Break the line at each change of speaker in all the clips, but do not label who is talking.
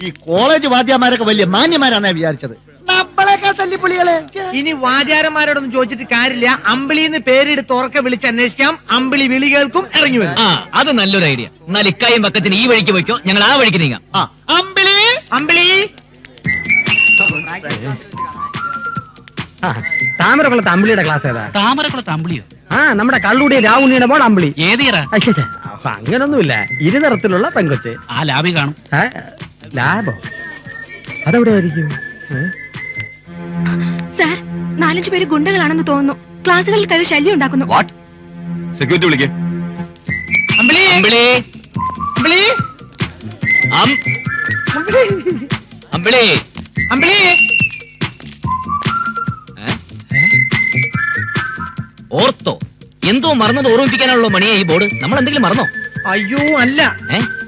ഈ കോളേജ് വാദ്യമാരൊക്കെ വലിയ മാന്യമാരാന്നാ വിചാരിച്ചത്. നമ്മളൊക്കെ തല്ലിപ്പൊളികളെ.
ഇനി വാദ്യാരന്മാരോടൊന്നും ചോദിച്ചിട്ട് കാര്യമില്ല. അമ്പിളിന്ന് പേരെടുത്ത് ഉറക്കെ വിളിച്ച് അന്വേഷിക്കാം. അമ്പിളി വിളി കേൾക്കും, ഇറങ്ങി വരും.
അത് നല്ലൊരു ഐഡിയ. എന്നാൽ ഇക്കായും പക്കത്തിന് ഈ വഴിക്ക് പോയിക്കോ, ഞങ്ങൾ ആ വഴിക്ക് നീങ്ങാം.
അമ്പിളി അമ്പിളി. താമരക്കുളത്ത് അമ്പിളിയുടെ ക്ലാസ് ഏതാ?
താമരക്കുളത്ത് അമ്പിളിയോ?
നമ്മുടെ കള്ളുടി രാവുണ്ണിയുടെ മോൾ അമ്പിളി.
ഏതിയറ?
അപ്പൊ അങ്ങനൊന്നുമില്ല, ഇരുനിറത്തിലുള്ള പെങ്കൊച്ച്.
ആ ലാബി കാണും.
ലാബോ? അതെവിടെ ആയിരിക്കും?
സാർ, 4-5 പേര് ഗുണ്ടകളാണെന്ന് തോന്നുന്നു. ക്ലാസ്സുകളിൽ കയറി ശല്യം ഉണ്ടാക്കുന്നു.
സെക്യൂരിറ്റി വിളിക്കേ.
അമ്പിളി
അമ്പിളി
അമ്പിളി
അമ്പിളി
അമ്പിളി.
ഓർത്തോ? എന്തോ മറന്നത് ഓർമ്മിപ്പിക്കാനുള്ള മണിയാ ഈ ബോർഡ്. നമ്മൾ എന്തെങ്കിലും മറന്നോ?
അയ്യോ അല്ല,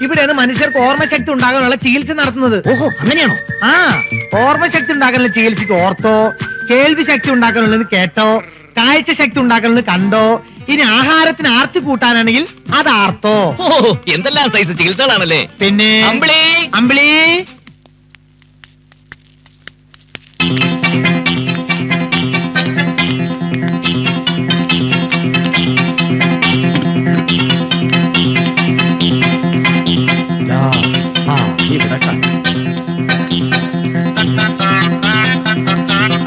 ഇവിടെയാണ് മനുഷ്യർക്ക് ഓർമ്മശക്തി ഉണ്ടാകാനുള്ള ചികിത്സ നടത്തുന്നത്.
ഓഹോ, അങ്ങനെയാണോ?
ഓർമ്മശക്തി ഉണ്ടാക്കാനുള്ള ചികിത്സയ്ക്ക് ഓർത്തോ, കേൾവി ശക്തി ഉണ്ടാക്കാനുള്ളത് കേട്ടോ, കാഴ്ച ശക്തി ഉണ്ടാക്കാനുള്ളത് കണ്ടോ, ഇനി ആഹാരത്തിന് ആർത്തി കൂട്ടാനാണെങ്കിൽ അത് ആർത്തോ.
ഓ, എന്തെല്ലാം സൈസ് ചികിത്സകളാണല്ലേ.
പിന്നെ
അമ്പിളി
അമ്പിളി.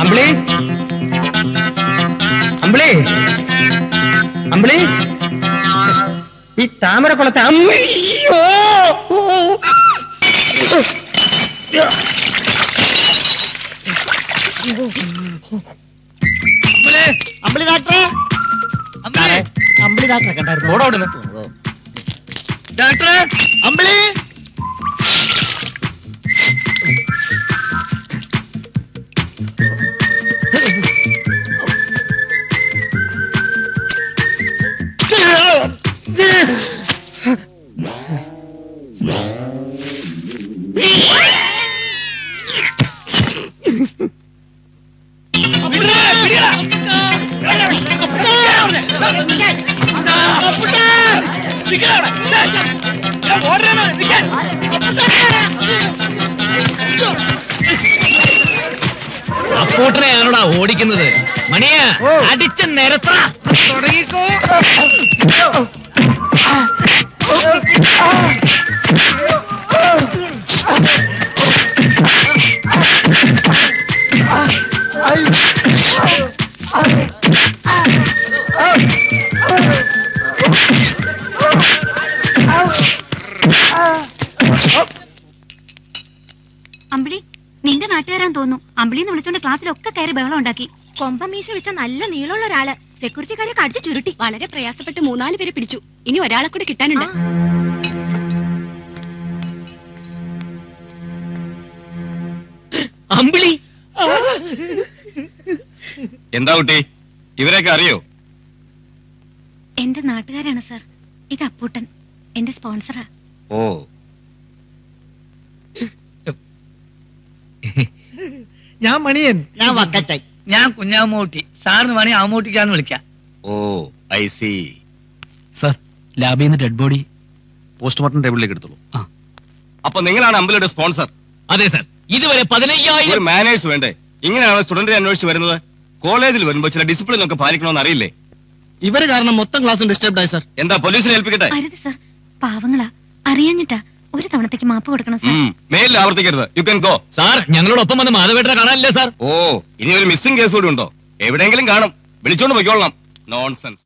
അമ്പിളി അമ്പിളി അമ്പിളി. ഈ താമരക്കുളത്തെ അമ്മയോ.
അമ്പിളി ഡാക്ടറെ, അമ്പിളി ഡാക്ടറെ കണ്ടായിരുന്നു.
ഓടോടുന്നു
ഡാക്ടറെ, അമ്പിളി.
അപ്പൂട്ടനെയാണോടാ ഓടിക്കുന്നത്? മണിയാ, അടിച്ച നിരത്ത
തുടങ്ങിക്കോ.
അമ്പിളി, നിന്റെ നാട്ടുകാരാൻ തോന്നുന്നു. അമ്പിളിന്ന് വിളിച്ചോണ്ട് ക്ലാസ്സിലൊക്കെ കയറി ബഹളം ഉണ്ടാക്കി. കൊമ്പമീശ വെച്ച നല്ല നീളമുള്ള ഒരാള് സെക്യൂരിറ്റിക്കാരെ കടിച്ചു ചുരുട്ടി. വളരെ പ്രയാസപ്പെട്ട് 3-4 പേരെ പിടിച്ചു. ഇനി ഒരാളെ കൂടെ കിട്ടാനുണ്ട്.
അമ്പിളി.
എന്താ കുട്ടി, ഇവരെയൊക്കെ അറിയോ?
എന്റെ നാട്ടുകാരാണ് സാർ. ഇത് അപ്പൂട്ടൻ, എന്റെ സ്പോൺസറാ.
ഓ,
ഞാൻ മണിയൻ.
ഞാൻ വക്കച്ചായി.
ഞാൻ കുഞ്ഞാമൂട്ടി. സാറിന് വേണേ ആമൂട്ടിക്കാന്ന് വിളിക്കാം.
ഓ, ഐ സി.
സർ, ലാബിൽ നിന്ന് ഡെഡ് ബോഡി
പോസ്റ്റ്മോർട്ടം ടേബിളിലേക്ക് എടുത്തോളൂ. അപ്പൊ നിങ്ങളാണ് അമ്പലയുടെ സ്പോൺസർ?
അതെ സർ. ഇതുവരെ 15,000
മാനേഴ്സ് വേണ്ടേ? ഇങ്ങനെയാണ് സ്റ്റുഡന്റിനെ അന്വേഷിച്ച് വരുന്നത്. കോളേജിൽ വരുമ്പോ ചില ഡിസിപ്ലിൻ ഒക്കെ പാലിക്കണമെന്ന് അറിയില്ലേ?
ഇവര് കാരണം മൊത്തം ക്ലാസ് ഡിസ്റ്റർബ്ഡ് ആയി സർ.
എന്താ പോലീസിനെ ഏൽപ്പിക്കട്ടെ?
അരുത് സാർ, പാവങ്ങളാ. അറിയാഞ്ഞിട്ടാ. ഒരു തവണത്തേക്ക് മാപ്പ് കൊടുക്കണം സാർ.
മേലിൽ ആവർത്തിക്കരുത്. You can go.
സാർ, ഞങ്ങളോടൊപ്പം വന്ന് മാധവേട്ടനെ കാണാനില്ലേ സാർ?
ഓ, ഇനി ഒരു മിസ്സിംഗ് കേസ് കൂടി ഉണ്ടോ? എവിടെയെങ്കിലും കാണും. വിളിച്ചോണ്ട് പോയിക്കോളണം. നോൺസെൻസ്.